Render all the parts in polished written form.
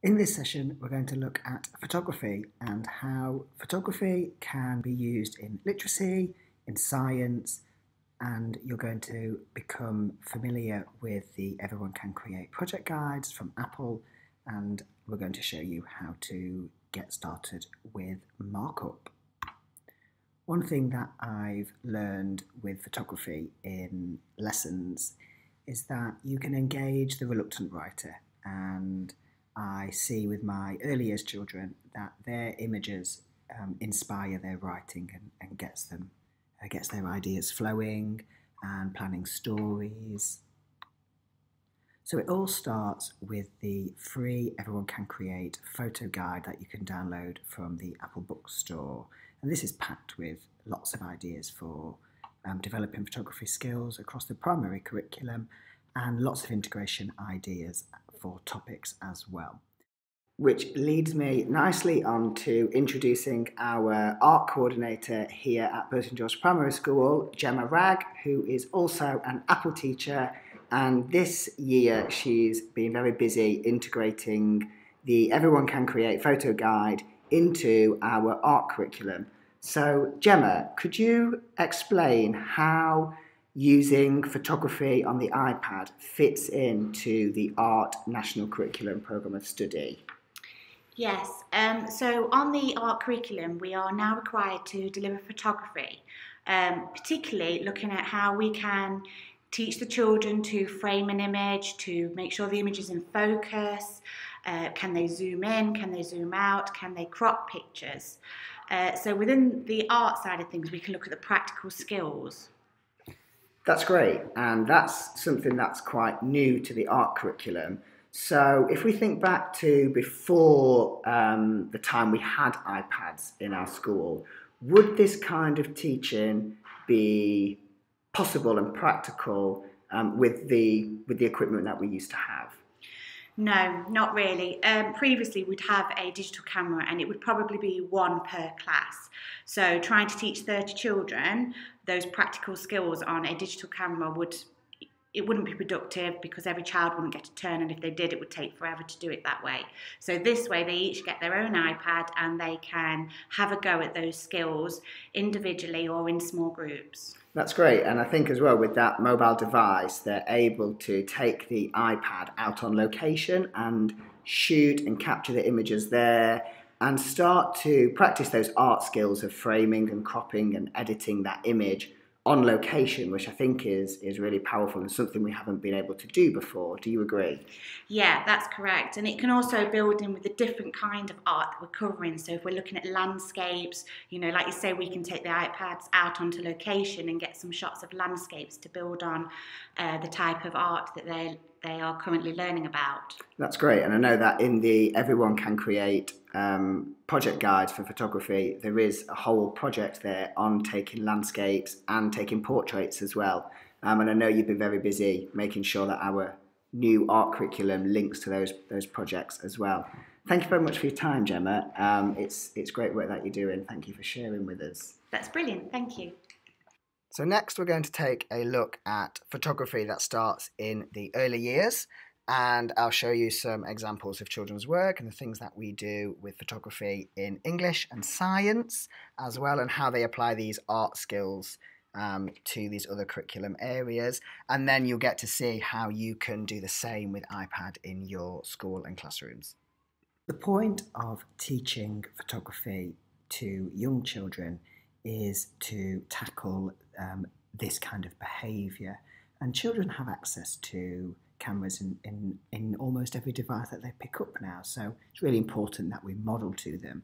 In this session, we're going to look at photography and how photography can be used in literacy, in science, and you're going to become familiar with the Everyone Can Create project guides from Apple, and we're going to show you how to get started with markup. One thing that I've learned with photography in lessons is that you can engage the reluctant writer, and I see with my early years children that their images inspire their writing and gets their ideas flowing and planning stories. So it all starts with the free Everyone Can Create photo guide that you can download from the Apple Bookstore. And this is packed with lots of ideas for developing photography skills across the primary curriculum and lots of integration ideas for topics as well. Which leads me nicely on to introducing our art coordinator here at Burton George Primary School, Gemma Ragg, who is also an Apple teacher, and this year she's been very busy integrating the Everyone Can Create photo guide into our art curriculum. So Gemma, could you explain how using photography on the iPad fits into the Art National Curriculum Programme of Study? Yes, so on the art curriculum, we are now required to deliver photography, particularly looking at how we can teach the children to frame an image, to make sure the image is in focus. Can they zoom in? Can they zoom out? Can they crop pictures? So within the art side of things, we can look at the practical skills. That's great, and that's something that's quite new to the art curriculum. So if we think back to before the time we had iPads in our school, would this kind of teaching be possible and practical with the equipment that we used to have? No, not really. Previously, we'd have a digital camera and it would probably be one per class. So trying to teach 30 children those practical skills on a digital camera wouldn't be productive because every child wouldn't get a turn, and if they did, it would take forever to do it that way. So this way, they each get their own iPad and they can have a go at those skills individually or in small groups. That's great, and I think as well with that mobile device, they're able to take the iPad out on location and shoot and capture the images there and start to practice those art skills of framing and cropping and editing that image on location, which I think is really powerful and something we haven't been able to do before. Do you agree? Yeah, that's correct. And it can also build in with the different kind of art that we're covering. So if we're looking at landscapes, like you say, we can take the iPads out onto location and get some shots of landscapes to build on the type of art that they are currently learning about. That's great, and I know that in the Everyone Can Create project guide for photography, there is a whole project there on taking landscapes and taking portraits as well. And I know you've been very busy making sure that our new art curriculum links to those projects as well. Thank you very much for your time, Gemma. It's great work that you're doing. Thank you for sharing with us. That's brilliant. Thank you. So next we're going to take a look at photography that starts in the early years, and I'll show you some examples of children's work and the things that we do with photography in English and science as well, and how they apply these art skills to these other curriculum areas, and then you'll get to see how you can do the same with iPad in your school and classrooms. The point of teaching photography to young children is to tackle this kind of behaviour, and children have access to cameras in almost every device that they pick up now, so it's really important that we model to them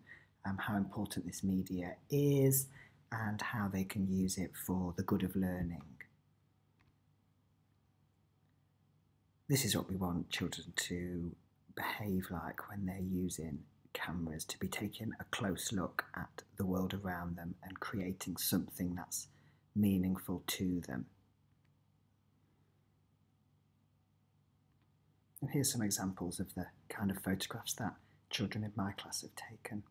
how important this media is and how they can use it for the good of learning. This is what we want children to behave like when they're using cameras, to be taking a close look at the world around them and creating something that's meaningful to them. And here's some examples of the kind of photographs that children in my class have taken.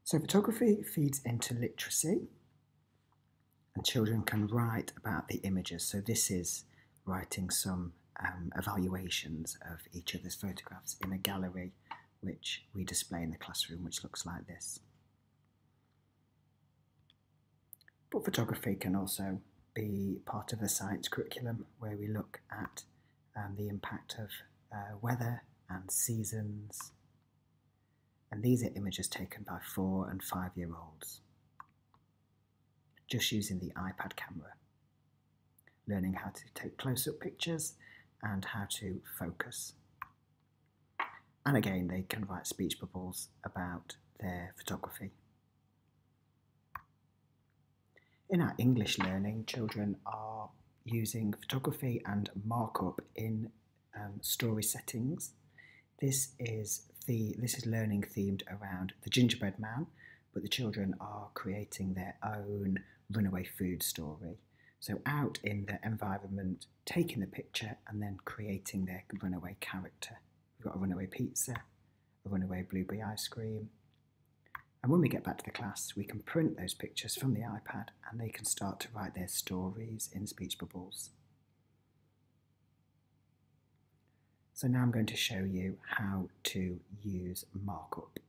So photography feeds into literacy, and children can write about the images. So this is writing some evaluations of each other's photographs in a gallery which we display in the classroom, which looks like this. But photography can also be part of a science curriculum where we look at the impact of weather and seasons. And these are images taken by 4- and 5-year-olds, just using the iPad camera, learning how to take close-up pictures and how to focus. And again, they can write speech bubbles about their photography. In our English learning, children are using photography and markup in story settings. This is learning themed around the gingerbread man, but the children are creating their own runaway food story. So out in the environment, taking the picture and then creating their runaway character. We've got a runaway pizza, a runaway blueberry ice cream. And when we get back to the class, we can print those pictures from the iPad and they can start to write their stories in speech bubbles. So now I'm going to show you how to use markup.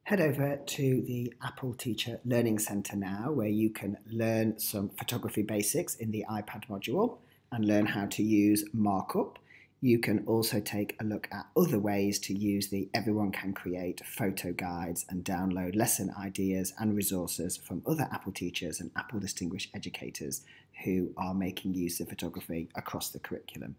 Head over to the Apple Teacher Learning Centre now, where you can learn some photography basics in the iPad module and learn how to use markup. You can also take a look at other ways to use the Everyone Can Create photo guides and download lesson ideas and resources from other Apple teachers and Apple Distinguished Educators who are making use of photography across the curriculum.